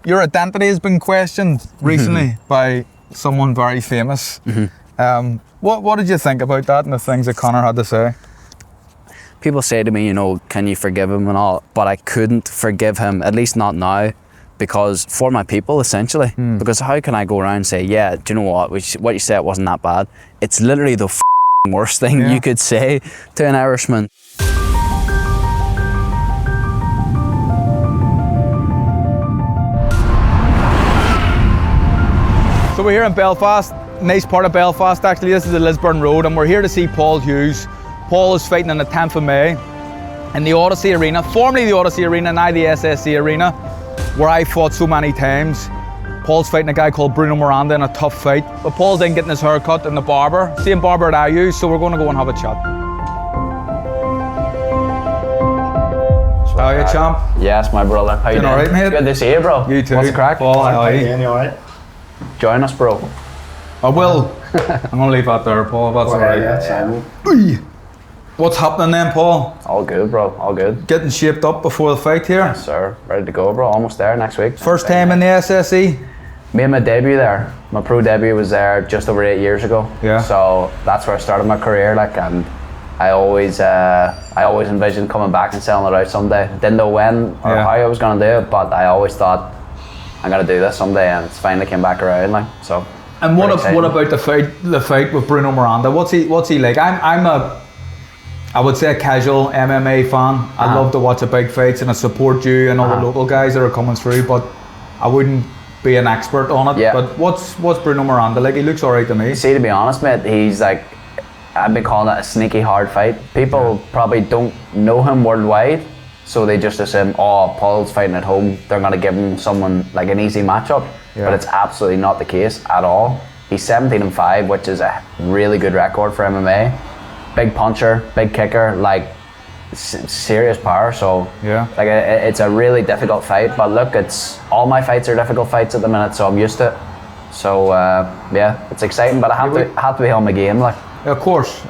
your identity has been questioned recently by someone very famous. What did you think about that and the things that Conor had to say? People say to me, you know, can you forgive him and all, but I couldn't forgive him, at least not now, because for my people, essentially. Because how can I go around and say, yeah, do you know what you said wasn't that bad? It's literally the worst thing you could say to an Irishman. So we're here in Belfast, nice part of Belfast actually. This is the Lisburn Road, and we're here to see Paul Hughes. Paul is fighting on the 10th of May in the 𝗘𝗨𝗥𝗢𝗣𝗑 Arena, formerly the 𝗘𝗨𝗥 Arena, now the SSE Arena, where I fought so many times. Paul's fighting a guy called Bruno Miranda in a tough fight, but Paul's then getting his hair cut in the barber, same barber that I use, so we're going to go and have a chat. How are you, champ? Yes, my brother. How you doing? Alright, mate? Good to see you, bro. You too. What's the crack? Paul, how are you? You alright? Join us, bro. I will. I'm going to leave that there, Paul, if that's alright. What's happening then, Paul? All good, bro. All good. Getting shaped up before the fight here? Yes, sir. Ready to go, bro. Almost there next week. First time in the SSE? Made my debut there. My pro debut was there just over 8 years ago. Yeah. So that's where I started my career, like, and I always envisioned coming back and selling it out someday. Didn't know when or how I was gonna do it, but I always thought I'm gonna do this someday, and it's finally came back around, like, so. And what about the fight with Bruno Miranda? What's he like? I would say a casual MMA fan. I love to watch the big fights, and I support you and all the local guys that are coming through, but I wouldn't be an expert on it. Yeah. But what's Bruno Miranda like? He looks alright to me. See, to be honest, mate, he's like, I've been calling it a sneaky hard fight. People probably don't know him worldwide, so they just assume, oh, Paul's fighting at home, they're gonna give him someone like an easy matchup. But it's absolutely not the case at all. He's 17-5, which is a really good record for MMA. Big puncher, big kicker, like serious power. So like it's a really difficult fight. But look, all my fights are difficult fights at the minute, so I'm used to it. So yeah, it's exciting, but I have to be on my game, like. Yeah, of course.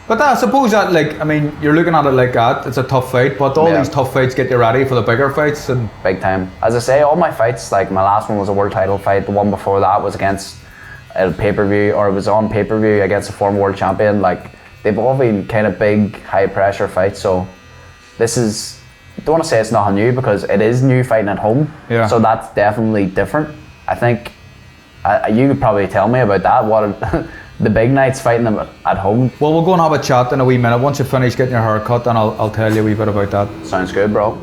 But I suppose that, like, I mean, you're looking at it like that, it's a tough fight, but all these tough fights get you ready for the bigger fights. And big time. As I say, all my fights, like my last one was a world title fight, the one before that was against a pay-per-view, or it was on pay-per-view against a former world champion. Like, they've all been kind of big, high pressure fights, so this is, I don't want to say it's not new, because it is new fighting at home, so that's definitely different. I think, you could probably tell me about that, what the big nights fighting them at home. Well, we'll go and have a chat in a wee minute once you finish getting your hair cut, and I'll tell you a wee bit about that. Sounds good, bro.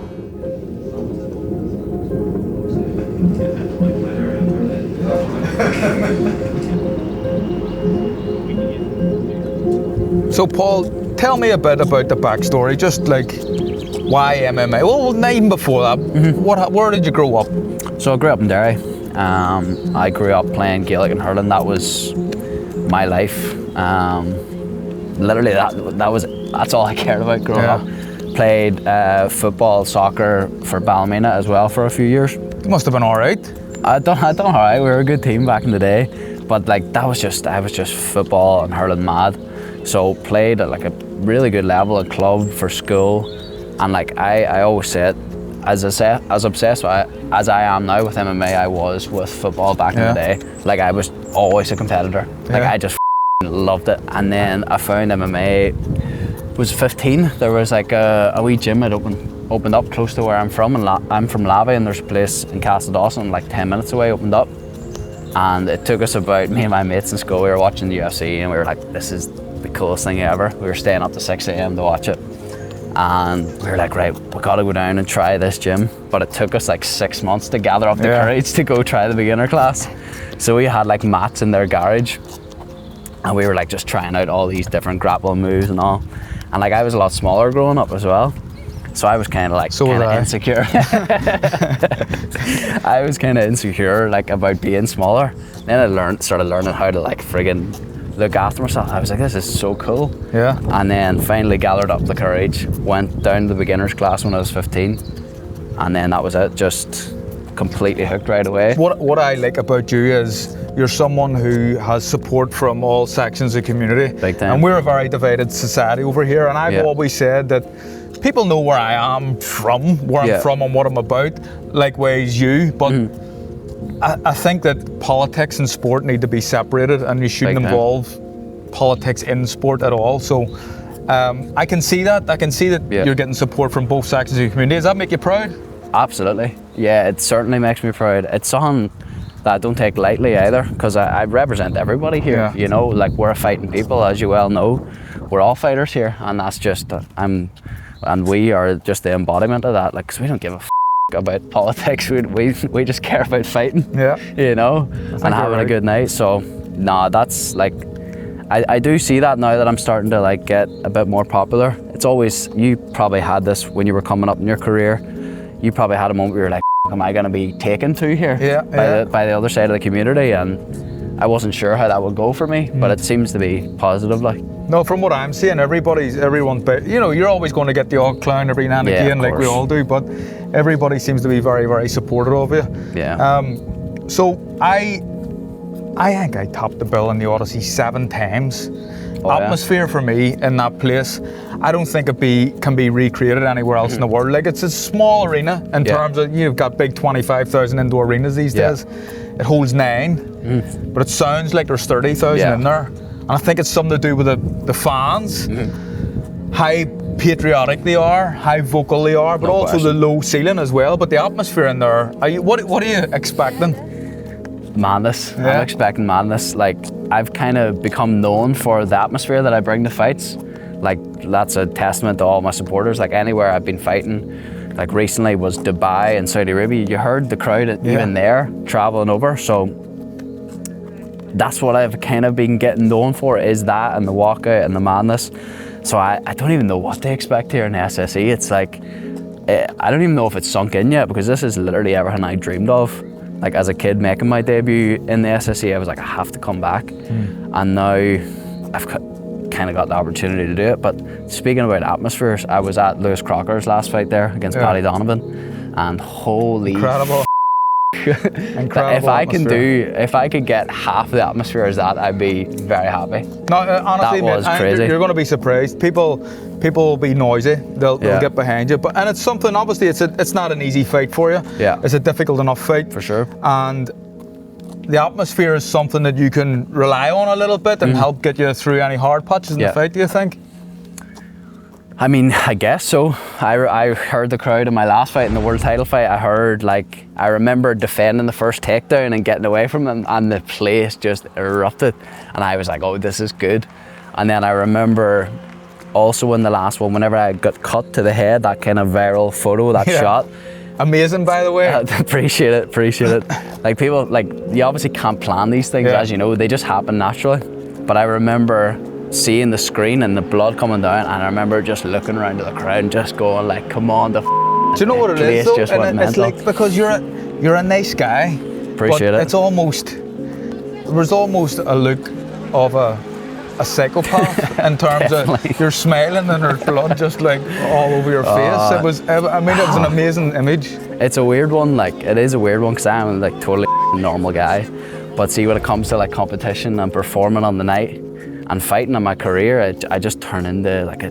So Paul, tell me a bit about the backstory, just like why MMA? Well, even before that, where did you grow up? So I grew up in Derry. I grew up playing Gaelic and hurling. That was my life. Literally that's all I cared about growing up. Played football, soccer for Ballymena as well for a few years. You must have been alright. I done alright. We were a good team back in the day, but like I was just football and hurling mad. So played at like a really good level at club for school, and like I always said, as obsessed as I am now with MMA, I was with football back in the day. Like I was always a competitor. Like I just loved it. And then I found MMA. Was 15. There was like a wee gym that opened up close to where I'm from, and I'm from Lavey, and there's a place in Castledawson like 10 minutes away opened up, and it took us about, me and my mates in school, we were watching the UFC, and we were like, this is the coolest thing ever. We were staying up to 6 a.m. to watch it. And we were like, right, we gotta go down and try this gym. But it took us like 6 months to gather up the courage to go try the beginner class. So we had like mats in their garage, and we were like just trying out all these different grappling moves and all. And like I was a lot smaller growing up as well, so I was kind of like insecure. I was kind of insecure like about being smaller. Then I started learning how to like friggin' look after myself. I was like, this is so cool. Yeah. And then finally gathered up the courage, went down to the beginners class when I was 15, and then that was it. Just completely hooked right away. What I like about you is you're someone who has support from all sections of the community. Big time. And we're a very divided society over here, and I've always said that people know where I am from, I'm from and what I'm about, likewise you, but I think that politics and sport need to be separated, and you shouldn't involve politics in sport at all. So I can see that. You're getting support from both sections of the community. Does that make you proud? Absolutely. Yeah, it certainly makes me proud. It's something that I don't take lightly either, because I represent everybody here. You know, like, we're a fighting people, as you well know. We're all fighters here, and that's just and we are just the embodiment of that. Like, 'cause we don't give a about politics. We just care about fighting. You know, and having a good night. So nah, that's like, I do see that now that I'm starting to like get a bit more popular. It's always, you probably had this when you were coming up in your career. You probably had a moment where you're like, am I going to be taken to here by the other side of the community? And I wasn't sure how that would go for me, but it seems to be positive. Like, no, from what I'm seeing, everyone's, you know, you're always going to get the odd clown every now and again, like we all do, but everybody seems to be very, very supportive of you. So I think I topped the bill in the Odyssey 7 times. Atmosphere for me in that place, I don't think it can be recreated anywhere else in the world. Like, it's a small arena in terms of, you've got big 25,000 indoor arenas these days. It holds 9, but it sounds like there's 30,000 in there. And I think it's something to do with the fans, how patriotic they are, how vocal they are, but also the low ceiling as well. But the atmosphere in there, what are you expecting? Madness. I'm expecting madness. Like, I've kind of become known for the atmosphere that I bring to fights. Like, that's a testament to all my supporters. Like, anywhere I've been fighting, like recently was Dubai and Saudi Arabia, you heard the crowd even there traveling over. So that's what I've kind of been getting known for, is that and the walkout and the madness. So I don't even know what to expect here in the SSE. It's like, I don't even know if it's sunk in yet, because this is literally everything I dreamed of. Like, as a kid making my debut in the SSE, I was like, I have to come back. And now I've kind of got the opportunity to do it. But speaking about atmospheres, I was at Lewis Crocker's last fight there against Paddy Donovan, and holy incredible. If I could get half the atmosphere as that, I'd be very happy. No, honestly, that was crazy. You're going to be surprised. People will be noisy. They'll get behind you. And it's something. Obviously, it's not an easy fight for you. It's a difficult enough fight for sure. And the atmosphere is something that you can rely on a little bit and help get you through any hard patches in the fight. Do you think? I mean, I guess so. I heard the crowd in my last fight, in the world title fight. I remember defending the first takedown and getting away from them, and the place just erupted. And I was like, oh, this is good. And then I remember also in the last one, whenever I got cut to the head, that kind of viral photo, that shot. Amazing, by the way. Appreciate it. Like, people, like, you obviously can't plan these things, as you know, they just happen naturally. But I remember seeing the screen and the blood coming down, and I remember just looking around to the crowd and just going like, come on, do you know what it is though? And it's like, because you're a nice guy. Appreciate it. It's almost, there's almost a look of a psychopath in terms of you're smiling and there's blood just like all over your face. It was an amazing image. It's a weird one, like, it is a weird one, because I'm like totally normal guy. But see, when it comes to like competition and performing on the night and fighting in my career, I just turn into like a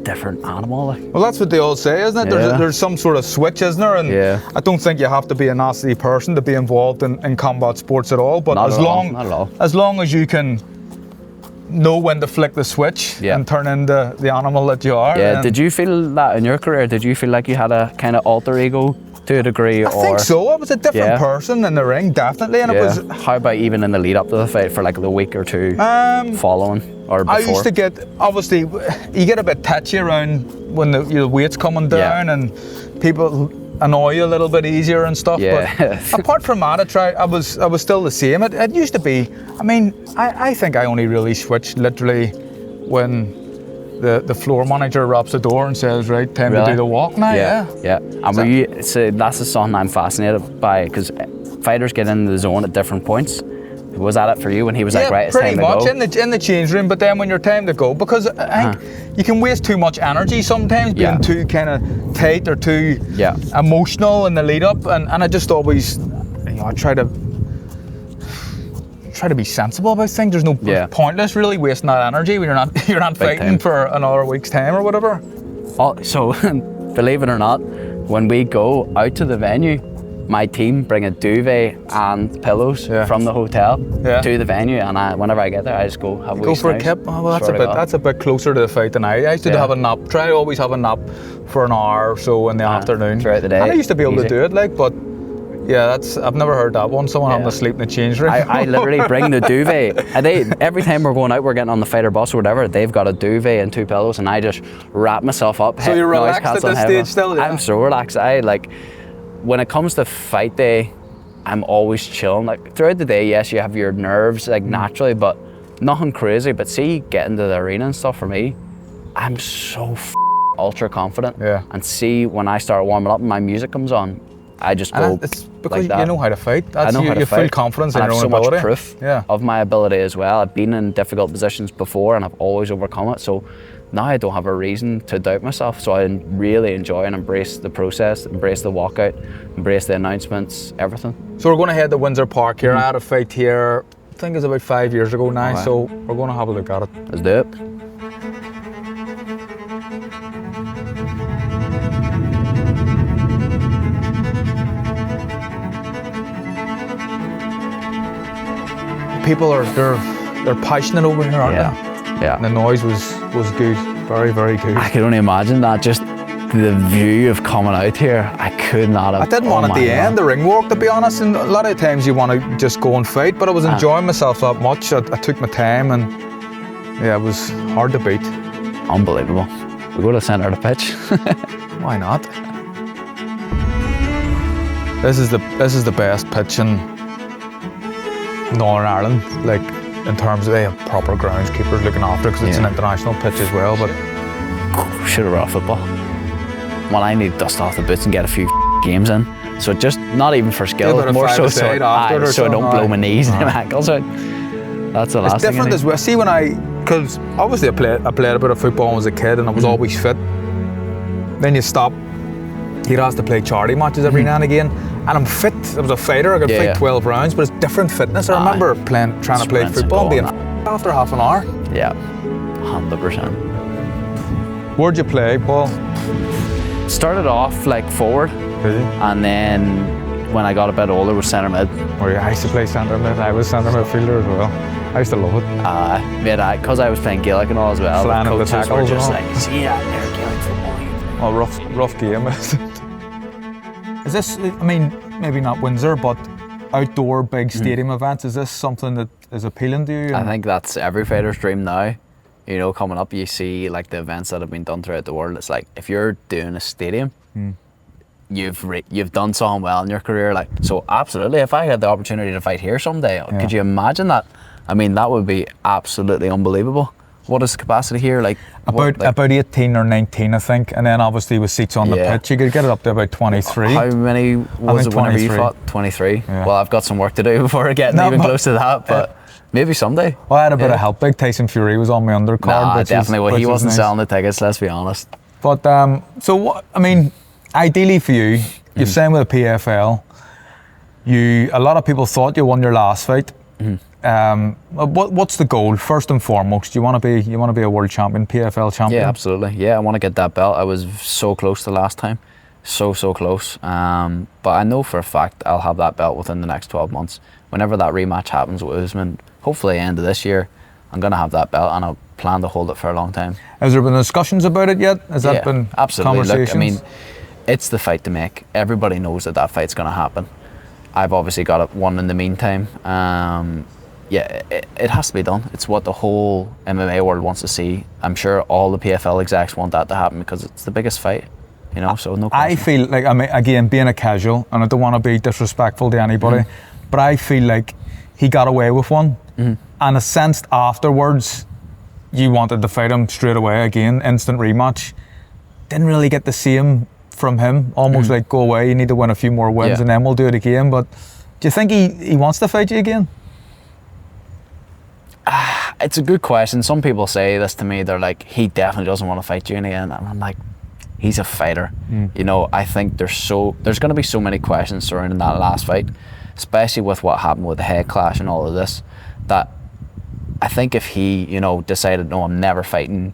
different animal. Like. Well, that's what they all say, isn't it? There's some sort of switch, isn't there? And I don't think you have to be a nasty person to be involved in combat sports at all. But as long as you can know when to flick the switch and turn into the animal that you are. Yeah. Did you feel that in your career? Did you feel like you had a kind of alter ego to a degree? I think so. I was a different person in the ring, definitely. And it was. How about even in the lead up to the fight, for like the week or two following or before? I used to get, obviously, you get a bit touchy around when the weight's coming down and people annoy you a little bit easier and stuff. But apart from that, I was still the same. It used to be. I mean, I think I only really switched literally when the floor manager wraps the door and says, right, time to do the walk now. Yeah. And so that's the something I'm fascinated by, because fighters get into the zone at different points. Was that it for you when he was like, right, it's time to go? Pretty much in the change room, but then when you're time to go, because I think you can waste too much energy sometimes being too kind of tight or too emotional in the lead up, and I just always, I try to be sensible about things. There's no pointless really wasting that energy when you're not fighting for another week's time or whatever. Oh, so believe it or not, when we go out to the venue, my team bring a duvet and pillows from the hotel to the venue, and whenever I get there, I just go have a wee Go for a snooze. kip. Oh, well, that's a bit closer to the fight than I used to have a nap. Try to always have a nap for an hour or so in the afternoon throughout the day. And I used to be able to do it, like, but yeah, I've never heard that one. Someone having to sleep in the change room. I literally bring the duvet. And every time we're going out, we're getting on the fighter bus or whatever, they've got a duvet and 2 pillows, and I just wrap myself up. So you're relaxed at this stage still? Yeah. I'm so relaxed. When it comes to fight day, I'm always chilling. Like throughout the day, yes, you have your nerves like naturally, but nothing crazy. But see, getting to the arena and stuff for me, I'm so ultra confident. Yeah. And see, when I start warming up and my music comes on, I just go. It's because you know how to fight. That's I know how to fight. Full confidence in your own ability. ability. I have so much proof of my ability as well. I've been in difficult positions before and I've always overcome it. So now I don't have a reason to doubt myself. So I really enjoy and embrace the process, embrace the walkout, embrace the announcements, everything. So we're going to head to Windsor Park here. I had a fight here, I think it's about 5 years ago now. So we're going to have a look at it. Let's do it. People they're passionate over here, aren't they? Yeah. And the noise was good, very, very good. I can only imagine that, just the view of coming out here, I could not have. I didn't want at the end the ring walk, to be honest, and a lot of times you want to just go and fight, but I was enjoying myself that much. I took my time, and yeah, it was hard to beat. Unbelievable. We go to the centre of the pitch. Why not? This is the best pitch in Northern Ireland, like in terms of they have proper groundskeepers looking after it because it's an international pitch as well. But should have brought football. Well, I need to dust off the boots and get a few games in. So just not even for skill, more so I don't blow my knees and my ankles out. That's the last thing. It's different as well. See, because obviously I played a bit of football when I was a kid and I was always fit. Then you stop. You'd asked to play charity matches every now and again, and I'm fit. I was a fighter. I could fight 12 rounds, but it's different fitness. I remember trying to play football and being after half an hour. Yeah, 100%. Where'd you play, Paul? Started off like forward, and then when I got a bit older was centre mid. I used to play centre mid. I was centre midfielder as well. I used to love it. Because I was playing Gaelic and all as well. Flying the tackles were just like, see that there, Gaelic football. Oh, rough game. Is this, I mean, maybe not Windsor, but outdoor big stadium events, is this something that is appealing to you? I think that's every fighter's dream now. You know, coming up, you see like the events that have been done throughout the world. It's like, if you're doing a stadium, you've done something well in your career. Like, so absolutely, if I had the opportunity to fight here someday, could you imagine that? I mean, that would be absolutely unbelievable. What is the capacity here? About 18 or 19, I think, and then obviously with seats on the pitch, you could get it up to about 23. How many was it whenever you fought? 23. Yeah. Well, I've got some work to do before getting even close to that, but maybe someday. Well, I had a bit of help. Big Tyson Fury was on my undercard. Nah, definitely. Well, he wasn't selling the tickets. Let's be honest. But so what? I mean, ideally for you, you've signed with the PFL. A lot of people thought you won your last fight. What's the goal first and foremost? You want to be a world champion, PFL champion? Yeah, absolutely. Yeah, I want to get that belt. I was so close the last time, so close. But I know for a fact I'll have that belt within the next 12 months. Whenever that rematch happens with Usman, hopefully end of this year, I'm gonna have that belt and I plan to hold it for a long time. Has there been discussions about it yet? Has that been absolutely. Conversations? Look, I mean, it's the fight to make. Everybody knows that fight's gonna happen. I've obviously got one in the meantime. It has to be done. It's what the whole MMA world wants to see. I'm sure all the PFL execs want that to happen because it's the biggest fight, you know, so no question. I feel like, I mean, again, being a casual, and I don't want to be disrespectful to anybody, but I feel like he got away with one, and I sensed afterwards you wanted to fight him straight away again, instant rematch. Didn't really get the same from him, almost like go away, you need to win a few more wins and then we'll do it again. But do you think he wants to fight you again? It's a good question. Some people say this to me, they're like, he definitely doesn't want to fight you again, and I'm like, he's a fighter. You know, I think there's going to be so many questions surrounding that last fight, especially with what happened with the head clash and all of this, that I think if he, you know, decided, no, I'm never fighting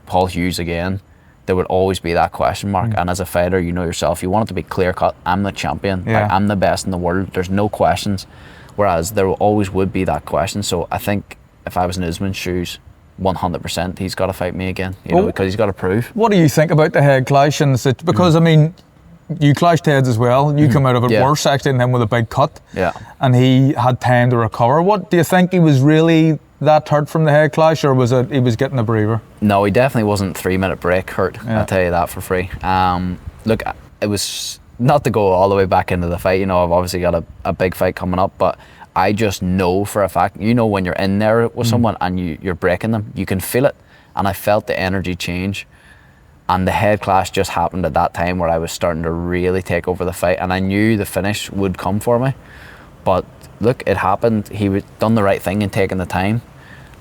Paul Hughes again, there would always be that question mark. And as a fighter, you know yourself, you want it to be clear cut. I'm the champion. Yeah. Like, I'm the best in the world. There's no questions. Whereas there always would be that question. So I think if I was in Usman's shoes, 100%, he's got to fight me again. You know, because he's got to prove. What do you think about the head clash? Because I mean, you clashed heads as well. You come out of it worse actually than him with a big cut. Yeah. And he had time to recover. What do you think? He was really that hurt from the head clash, or was it he was getting a breather? No, he definitely wasn't 3-minute break hurt. Yeah. I'll tell you that for free. Look, it was not to go all the way back into the fight. You know, I've obviously got a big fight coming up, but I just know for a fact, you know, when you're in there with someone and you're breaking them, you can feel it. And I felt the energy change. And the head clash just happened at that time where I was starting to really take over the fight, and I knew the finish would come for me. But look, it happened. He done the right thing in taking the time,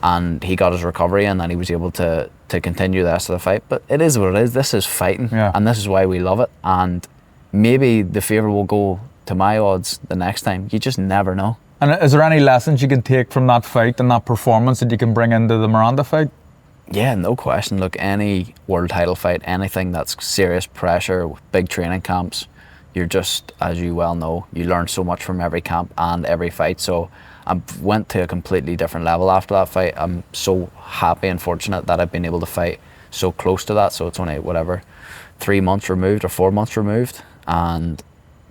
and he got his recovery, and then he was able to continue the rest of the fight. But it is what it is. This is fighting, and this is why we love it. And maybe the favour will go to my odds the next time. You just never know. And is there any lessons you can take from that fight and that performance that you can bring into the Miranda fight? Yeah, no question. Look, any world title fight, anything that's serious pressure, big training camps, you're just, as you well know, you learn so much from every camp and every fight. So I went to a completely different level after that fight. I'm so happy and fortunate that I've been able to fight so close to that. So it's only, 3 months removed or 4 months removed. And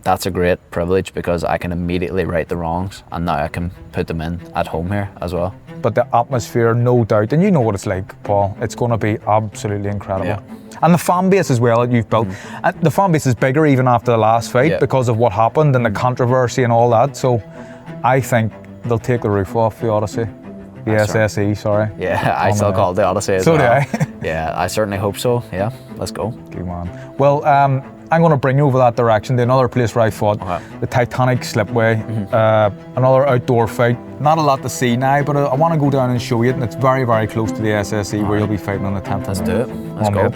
that's a great privilege because I can immediately right the wrongs, and now I can put them in at home here as well. But the atmosphere, no doubt, and you know what it's like, Paul, it's going to be absolutely incredible. Yeah. And the fan base as well that you've built. And the fan base is bigger even after the last fight because of what happened and the controversy and all that. So I think they'll take the roof off the Odyssey. The SSE, sorry. Yeah, I still call it the Odyssey as well. So do I. Yeah, I certainly hope so. Yeah, let's go. Good man. Well, I'm going to bring you over that direction to another place where I fought, the 𝗘𝗨𝗥𝗢𝗣𝗦 Slipway. Another outdoor fight. Not a lot to see now, but I want to go down and show you it, and it's very, very close to the SSE where you'll be fighting on the 10th. Let's do it. Let's go. Mate.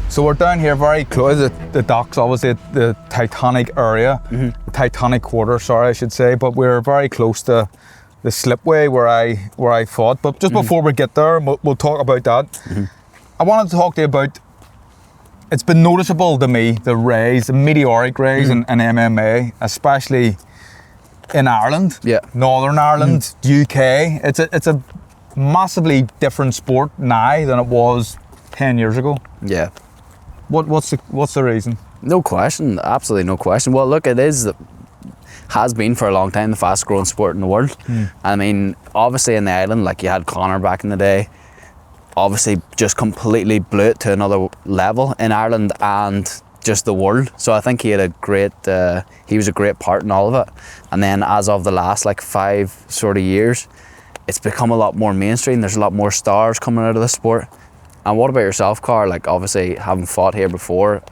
So we're down here very close to the docks, obviously the 𝗘𝗨𝗥 area, the 𝗘𝗨𝗥 quarter, sorry I should say, but we're very close to the Slipway where I fought. But just before we get there, we'll talk about that. I wanted to talk to you about, it's been noticeable to me, the rise, the meteoric rise in MMA, especially in Ireland, Northern Ireland, UK. It's a massively different sport now than it was 10 years ago. Yeah. What's the reason? No question, absolutely no question. Well, look, has been for a long time the fastest growing sport in the world. I mean, obviously in the island, like you had Conor back in the day, obviously just completely blew it to another level in Ireland and just the world. So I think he was a great part in all of it. And then as of the last 5 sort of years, it's become a lot more mainstream. There's a lot more stars coming out of the sport. And what about yourself, Carl? Like obviously having fought here before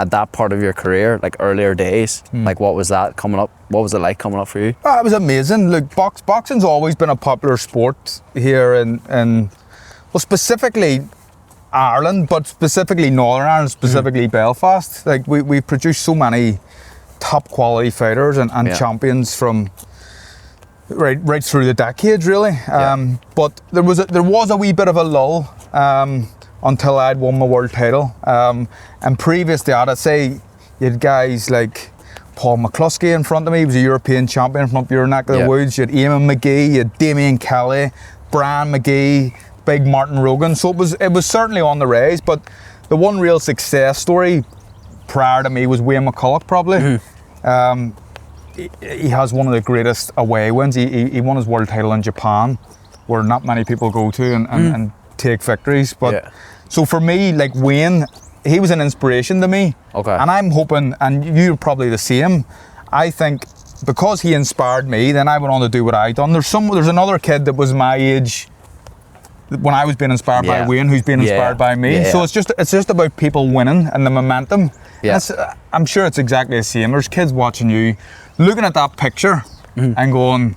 at that part of your career, earlier days, what was that coming up? What was it like coming up for you? It was amazing. Look, boxing's always been a popular sport here in well, specifically Ireland, but specifically Northern Ireland, specifically Belfast. We produced so many top quality fighters and champions from right through the decades, really. But there was a wee bit of a lull until I'd won my world title. And previous to that, I'd say you had guys like Paul McCluskey in front of me. He was a European champion from up your neck of the woods. You had Eamon McGee, you had Damien Kelly, Brian McGee, big Martin Rogan. So it was certainly on the rise. But the one real success story prior to me was Wayne McCulloch, probably. He has one of the greatest away wins. He won his world title in Japan, where not many people go to and take victories. But so for me, Wayne, he was an inspiration to me. Okay. And I'm hoping, and you're probably the same, I think because he inspired me, then I went on to do what I done. There's another kid that was my age when I was being inspired by Wayne, who's being inspired by me. So it's just about people winning and the momentum. I'm sure it's exactly the same. There's kids watching you, looking at that picture and going,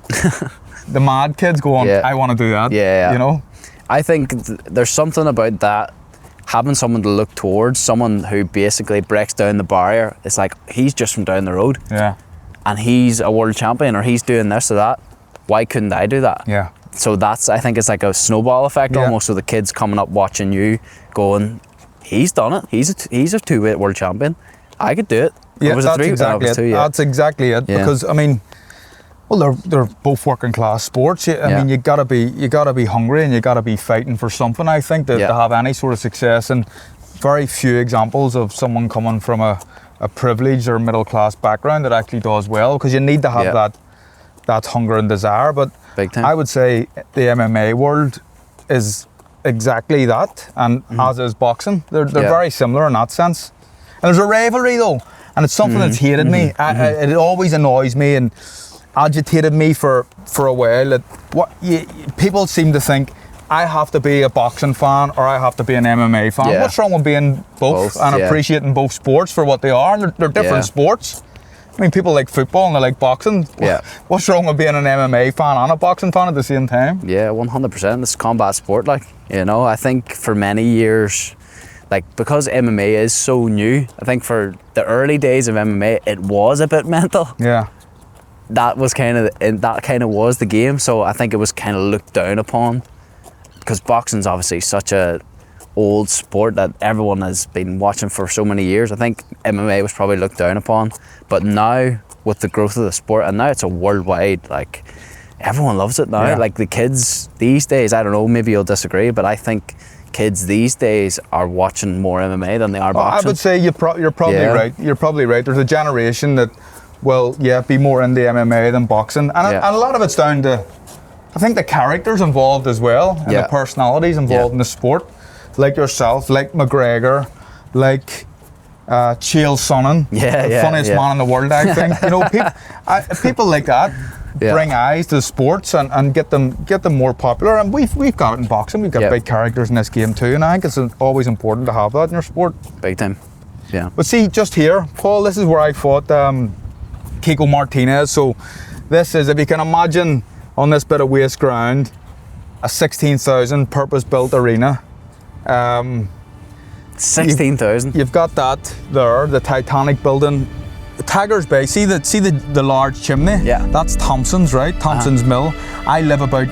the mad kids going, I want to do that. You know? I think there's something about that, having someone to look towards, someone who basically breaks down the barrier. It's like, he's just from down the road. and he's a world champion, or he's doing this or that. Why couldn't I do that? Yeah. So that's, I think it's like a snowball effect almost, with the kids coming up watching you going, he's done it. He's a two-weight world champion. I could do it. Yeah, was that's it three? exactly it. That's exactly it. Yeah. Because I mean, well, they're both working class sports. I mean, you gotta be hungry, and you gotta be fighting for something. I think to have any sort of success, and very few examples of someone coming from a privileged or middle class background that actually does well. Because you need to have that hunger and desire. But big time. I would say the MMA world is exactly that, and as is boxing. They're very similar in that sense. And there's a rivalry though, and it's something that's hated me. It always annoys me and agitated me for a while. That people seem to think I have to be a boxing fan or I have to be an MMA fan. What's wrong with being both and appreciating both sports for what they are? And they're different sports. I mean, people like football and they like boxing. What's wrong with being an MMA fan and a boxing fan at the same time? Yeah, 100%. It's combat sport, like, you know. I think for many years, like, because MMA is so new, I think for the early days of MMA, it was a bit mental. Yeah. That kind of was the game. So I think it was kind of looked down upon, because boxing's obviously such a old sport that everyone has been watching for so many years. I think MMA was probably looked down upon, but now with the growth of the sport, and now it's a worldwide, like, everyone loves it now. Like the kids these days, I don't know, maybe you'll disagree, but I think kids these days are watching more MMA than they are boxing. I would say you're probably right. You're probably right. There's a generation that will be more into MMA than boxing, and a lot of it's down to, I think, the characters involved as well, and the personalities involved in the sport, like yourself, like McGregor, like 𝗘𝗨𝗥𝗢𝗣𝗑, the funniest man in the world, I think. You know, people like that bring eyes to the sports and get them more popular. And we've got it in boxing. We've got big characters in this game too, and I think it's always important to have that in your sport. Big time. Yeah. But see, just here, Paul, this is where I fought Kiko Martinez. So this is, if you can imagine, on this bit of waste ground, a 16,000 purpose-built arena. 16,000. You've got that there, the Titanic building. Tigers Bay, see the large chimney? Yeah. That's Thompson's, right? Thompson's Mill. I live about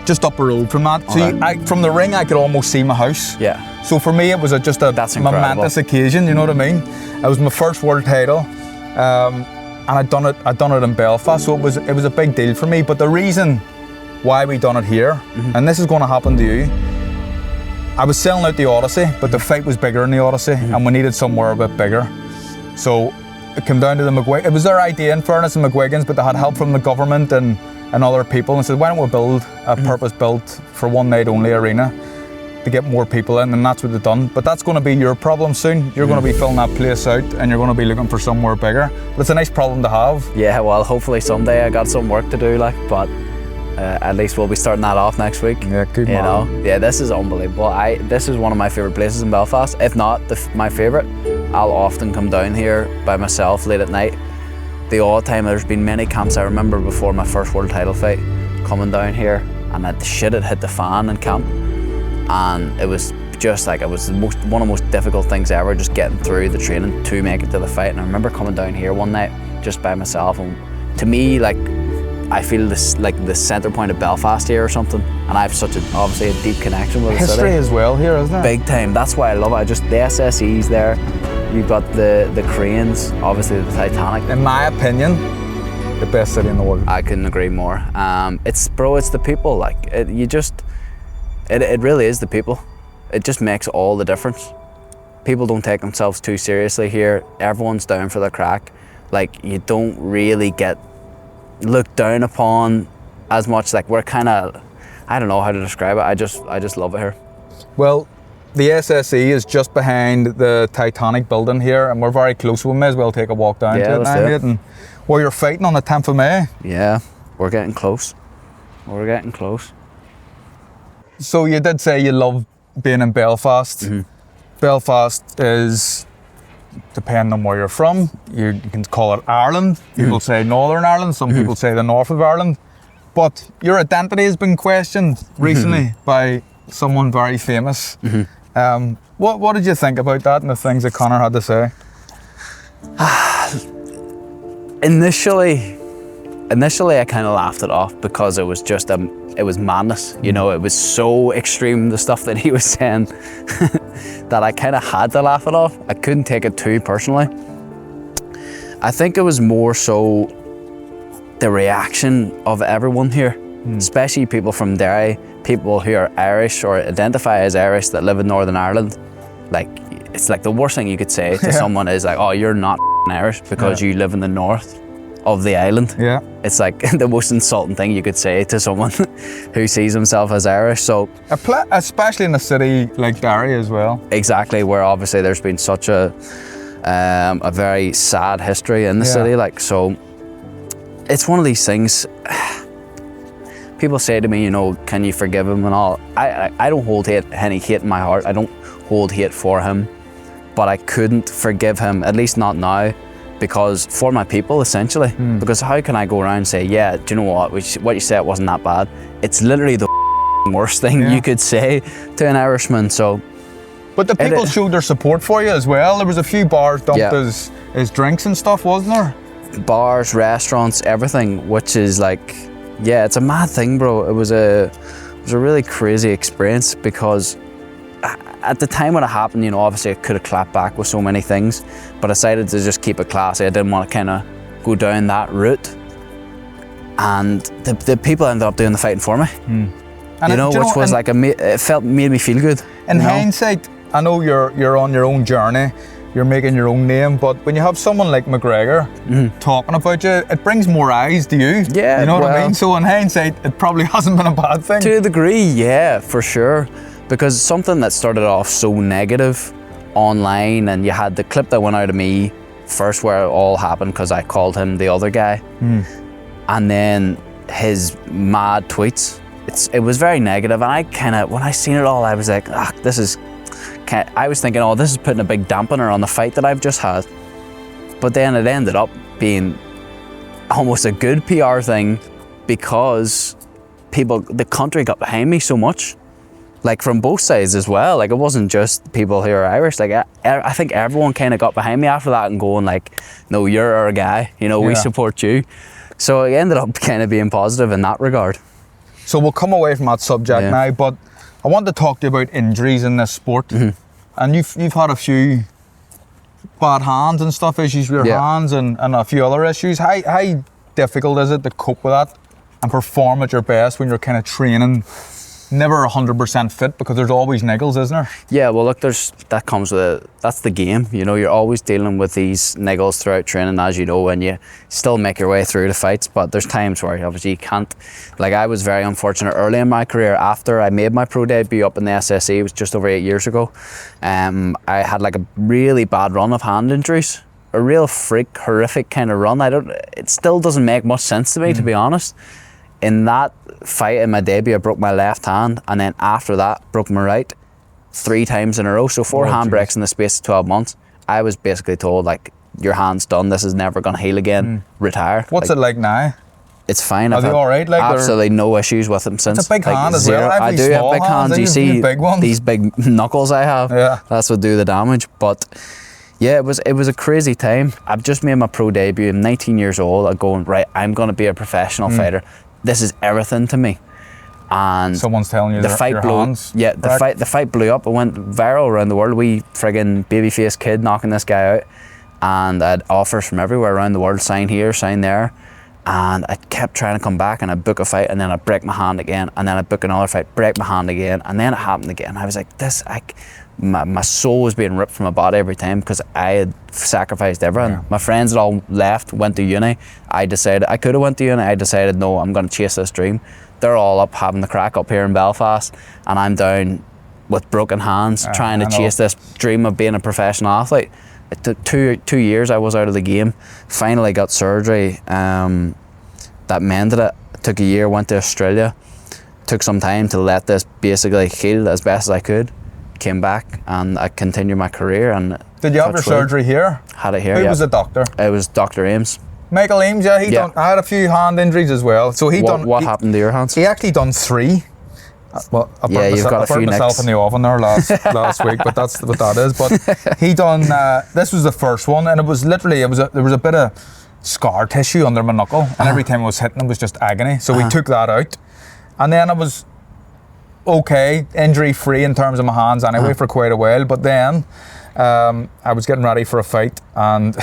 just up the road from that. So from the ring, I could almost see my house. Yeah. So for me, it was just a momentous occasion. You know what I mean? It was my first world title, and I'd done it in Belfast. So it was a big deal for me. But the reason why we done it here, and this is going to happen to you. I was selling out the Odyssey, but the fight was bigger in the Odyssey, and we needed somewhere a bit bigger. So it came down to the McGuigan. It was their idea, in fairness, in McGuigan's, but they had help from the government and other people, and said, why don't we build a purpose-built for one night only arena to get more people in, and that's what they've done. But that's going to be your problem soon. You're going to be filling that place out, and you're going to be looking for somewhere bigger. But it's a nice problem to have. Yeah, well, hopefully someday. I got some work to do, like, but at least we'll be starting that off next week. Yeah, good man. You know, yeah, this is unbelievable. This is one of my favourite places in Belfast, if not my favourite. I'll often come down here by myself late at night. The odd time, there's been many camps I remember before my first world title fight, coming down here, and the shit had hit the fan in camp, and it was just like, it was one of the most difficult things ever, just getting through the training to make it to the fight. And I remember coming down here one night just by myself, and to me, like, I feel this like the centre point of Belfast here or something, and I have obviously a deep connection with the city. History as well here, isn't it? Big time. That's why I love it. The SSE's there. You've got the cranes, obviously the Titanic. In my opinion, the best city in the world. I couldn't agree more. It's the people. Like it really is the people. It just makes all the difference. People don't take themselves too seriously here. Everyone's down for the crack. Like, you don't really get looked down upon as much. Like, we're kind of, I don't know how to describe it. I just love it here. Well, the SSE is just behind the Titanic building here, and we're very close. We may as well take a walk down to it now, mate. And well, you're fighting on the 10th of May. Yeah, we're getting close. We're getting close. So you did say you love being in Belfast. Belfast is, depending on where you're from, you can call it Ireland. People say Northern Ireland, some people say the north of Ireland. But your identity has been questioned recently by someone very famous. What did you think about that and the things that Conor had to say? Initially I kind of laughed it off because it was just it was madness, you know. It was so extreme, the stuff that he was saying, that I kind of had to laugh it off. I couldn't take it too personally. I think it was more so the reaction of everyone here, especially people from Derry, people who are Irish or identify as Irish that live in Northern Ireland. Like, it's like the worst thing you could say to someone is like, oh, you're not Irish because you live in the north of the island. Yeah. It's like the most insulting thing you could say to someone who sees himself as Irish. So, especially in a city like Derry as well. Exactly, where obviously there's been such a very sad history in the city. Like, so it's one of these things. People say to me, you know, can you forgive him and all? I don't hold any hate in my heart. I don't hold hate for him, but I couldn't forgive him, at least not now, because for my people, essentially. Because how can I go around and say, yeah, do you know what you said wasn't that bad? It's literally the worst thing you could say to an Irishman. So, but the people showed their support for you as well. There was a few bars dumped as drinks and stuff, wasn't there? Bars, restaurants, everything, which is like, yeah, it's a mad thing, bro. It was a really crazy experience because at the time when it happened, you know, obviously I could have clapped back with so many things, but I decided to just keep it classy. I didn't want to kind of go down that route. And the people ended up doing the fighting for me. And you know, which was like, it made me feel good. In hindsight, I know you're on your own journey, you're making your own name, but when you have someone like McGregor talking about you, it brings more eyes to you. Yeah, you know what I mean? So in hindsight, it probably hasn't been a bad thing. To a degree, yeah, for sure. Because something that started off so negative online, and you had the clip that went out of me first where it all happened because I called him the other guy, and then his mad tweets. It was very negative, and I kind of, when I seen it all, I was like, I was thinking, oh, this is putting a big dampener on the fight that I've just had. But then it ended up being almost a good PR thing because the country got behind me so much. Like from both sides as well. Like it wasn't just people who are Irish. Like I think everyone kind of got behind me after that and going like, no, you're our guy. You know, we support you. So it ended up kind of being positive in that regard. So we'll come away from that subject now, but I want to talk to you about injuries in this sport. And you've had a few bad hands and stuff, issues with your hands and a few other issues. How difficult is it to cope with that and perform at your best when you're kind of training never 100% fit, because there's always niggles, isn't there? Yeah, well look, that's the game. You know, you're always dealing with these niggles throughout training, as you know, and you still make your way through the fights, but there's times where obviously you can't. Like I was very unfortunate early in my career. After I made my pro debut up in the SSE, it was just over 8 years ago, I had like a really bad run of hand injuries. A real horrific kind of run. It still doesn't make much sense to me, to be honest. In that fight in my debut, I broke my left hand, and then after that broke my right 3 times in a row. So 4 handbrakes in the space of 12 months. I was basically told, like, your hand's done, this is never going to heal again, retire. What's it like now? It's fine. Are they all right? Like, absolutely no issues with them since. It's a big hand as well. I do have big hands. You see these big knuckles I have? Yeah. That's what do the damage. But yeah, it was a crazy time. I've just made my pro debut. I'm 19 years old. I'm going, right, I'm going to be a professional fighter. This is everything to me. And someone's telling you the fight blew. Hands, yeah, the fight blew up. It went viral around the world. We friggin' babyface kid knocking this guy out, and I had offers from everywhere around the world. Sign here, sign there, and I kept trying to come back, and I book a fight, and then I break my hand again, and then I book another fight, break my hand again, and then it happened again. I was like, my soul was being ripped from my body every time because I had sacrificed everything. Yeah. My friends had all left, went to uni. I decided I could have went to uni. I decided, no, I'm going to chase this dream. They're all up having the crack up here in Belfast, and I'm down with broken hands trying to chase this dream of being a professional athlete. It took 2 years I was out of the game. Finally got surgery that mended it. It took a year, went to Australia. Took some time to let this basically heal as best as I could. Came back and I continued my career. And did you have your surgery here? Had it here. Who was the doctor? It was Dr. Ames. Michael Ames, yeah. I had a few hand injuries as well. So what happened to your hands? He actually done 3. Well, I burnt myself in the oven there last week, but that's what that is. But he done. This was the first one, and it was literally there was a bit of scar tissue under my knuckle, and every time I was hitting it was just agony. So we took that out, and then I was okay, injury free in terms of my hands anyway for quite a while. But then I was getting ready for a fight, and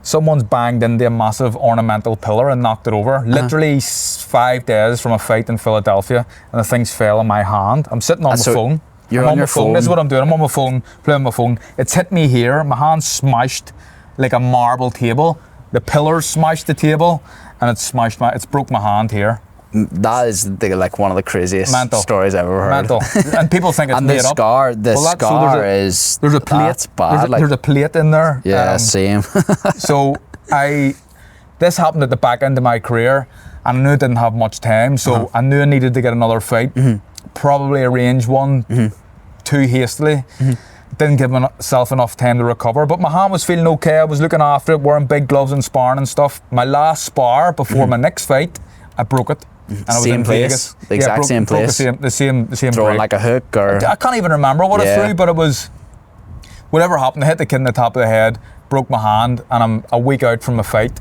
someone's banged into a massive ornamental pillar and knocked it over. Literally 5 days from a fight in Philadelphia, and the things fell in my hand. I'm sitting on my phone. You're on your phone. This is what I'm doing. I'm on my phone, playing my phone. It's hit me here. My hand's smashed like a marble table. The pillars smashed the table, and it's broke my hand here. That is like one of the craziest stories I've ever heard. Mental. And people think it's and made up. And the scar is there's a plate. That's bad. There's a plate in there. Yeah, same. So this happened at the back end of my career, and I knew I didn't have much time, so I knew I needed to get another fight. Probably arrange one too hastily. Didn't give myself enough time to recover, but my hand was feeling okay. I was looking after it, wearing big gloves and sparring and stuff. My last spar before my next fight, I broke it. And I was same in place, Vegas. the exact same place. The same Throwing break. like a hook or... I can't even remember what it threw, but it was... Whatever happened, I hit the kid in the top of the head, broke my hand, and I'm a week out from the fight.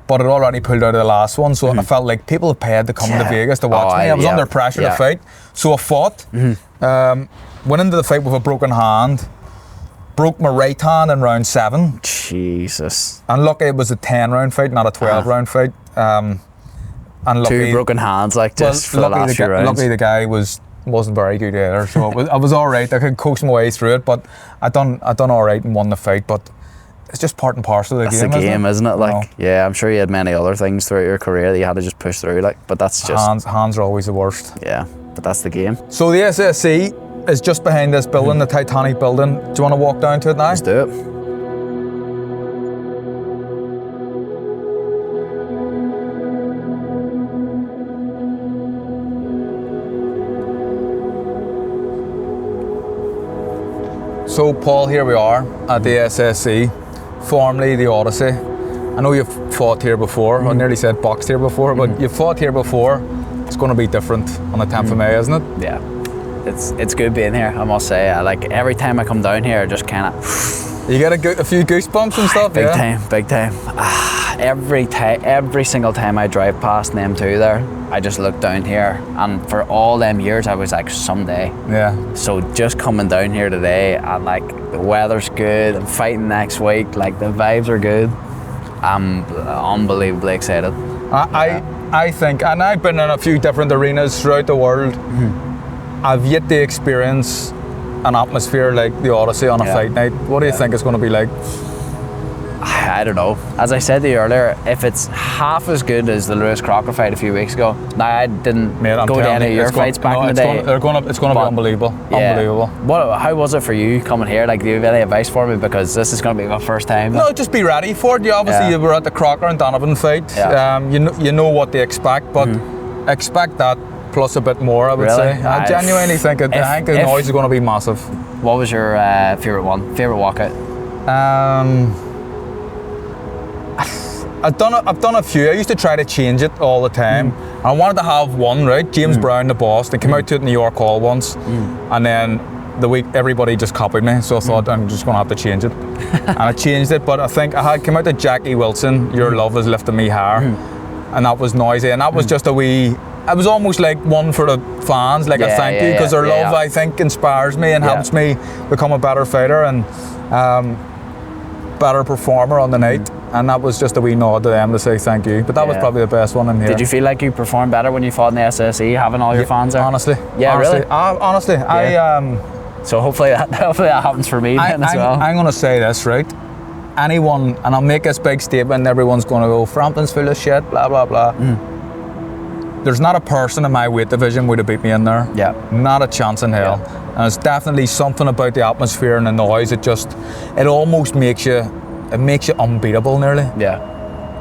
But it already pulled out of the last one, so I felt like people have paid to come to Vegas to watch me. I was under pressure to fight. So I fought, went into the fight with a broken hand, broke my right hand in round 7. Jesus. And lucky it was a 10-round fight, not a 12-round fight. And lucky, 2 broken hands, like just for the last few rounds. Luckily the guy wasn't very good either, so I was all right. I could coax my way through it, but I done all right and won the fight. But it's just part and parcel of the game. That's the game, isn't it? Like, no. yeah, I'm sure you had many other things throughout your career that you had to just push through. Like, but that's just hands are always the worst. Yeah, but that's the game. So the SSE is just behind this building, the Titanic building. Do you want to walk down to it now? Let's do it. So Paul, here we are at the SSE, formerly the Odyssey. I know you've fought here before, I nearly said boxed here before, but you've fought here before. It's going to be different on the 10th of May, isn't it? Yeah, it's good being here, I must say. Like every time I come down here, I just kind of... You get a few goosebumps and stuff, big time. Every single time I drive past them two there, I just look down here, and for all them years I was like, someday. Yeah. So just coming down here today, and like the weather's good, I'm fighting next week, like the vibes are good. I'm unbelievably excited. I think, and I've been in a few different arenas throughout the world. I've yet to experience an atmosphere like the Odyssey on a fight night. What do you think it's going to be like? I don't know. As I said to you earlier, if it's half as good as the Lewis Crocker fight a few weeks ago, now I didn't go to any of your fights back in the day. It's going to be unbelievable. Yeah. Unbelievable. How was it for you coming here? Like, do you have any advice for me? Because this is going to be my first time. No, just be ready for it. You were at the Crocker and Donovan fight. Yeah. You know what to expect, but expect that plus a bit more, I would say. I genuinely think the noise is going to be massive. What was your favourite walkout? I've done a few. I used to try to change it all the time. I wanted to have one, right? James Brown, the boss. They came out to it in New York Hall once, and then the week everybody just copied me. So I thought I'm just going to have to change it, and I changed it. But I think I had come out to Jackie Wilson. Your love is lifting me higher, and that was noisy, and that was just a wee. It was almost like one for the fans, like a thank you, because their love, I think, inspires me and helps me become a better fighter and better performer on the night. And that was just a wee nod to them to say thank you. But that was probably the best one in here. Did you feel like you performed better when you fought in the SSE, having all your fans there? Honestly. Yeah, really? Honestly, so hopefully that happens for me then as well. I'm going to say this, right? Anyone, and I'll make this big statement, and everyone's going to go, Frampton's full of shit, blah, blah, blah. There's not a person in my weight division would have beat me in there. Yeah. Not a chance in hell. Yeah. And it's definitely something about the atmosphere and the noise. It almost makes you unbeatable nearly. Yeah.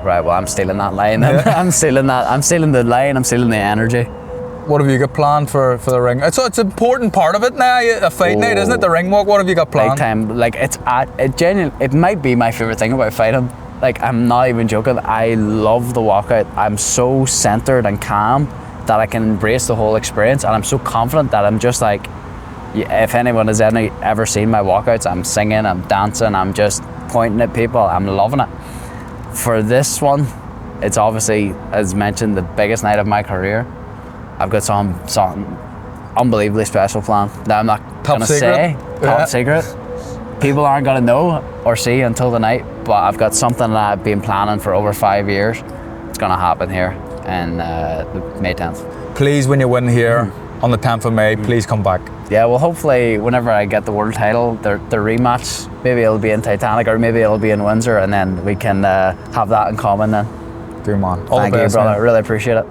Right, well, I'm stealing that line. I'm stealing the line, I'm stealing the energy. What have you got planned for the ring? It's an important part of it now, a fight night, isn't it? The ring walk, what have you got planned? Big time. Like, it might be my favourite thing about fighting. Like, I'm not even joking. I love the walkout. I'm so centered and calm that I can embrace the whole experience, and I'm so confident that I'm just like, if anyone has ever seen my walkouts, I'm singing, I'm dancing, I'm just pointing at people, I'm loving it. for this one, it's obviously, as mentioned, the biggest night of my career. I've got something unbelievably special planned that I'm not gonna say. Top secret. People aren't gonna know or see until the night, but I've got something that I've been planning for over 5 years. It's gonna happen here in May 10th. Please, when you win here on the 10th of May, please come back. Yeah, well, hopefully whenever I get the world title, the rematch, maybe it'll be in 𝗘𝗨𝗥𝗢𝗣𝗏 or maybe it'll be in Windsor, and then we can have that in common then. Dear man, all Thank the best, you, brother. man. I really appreciate it.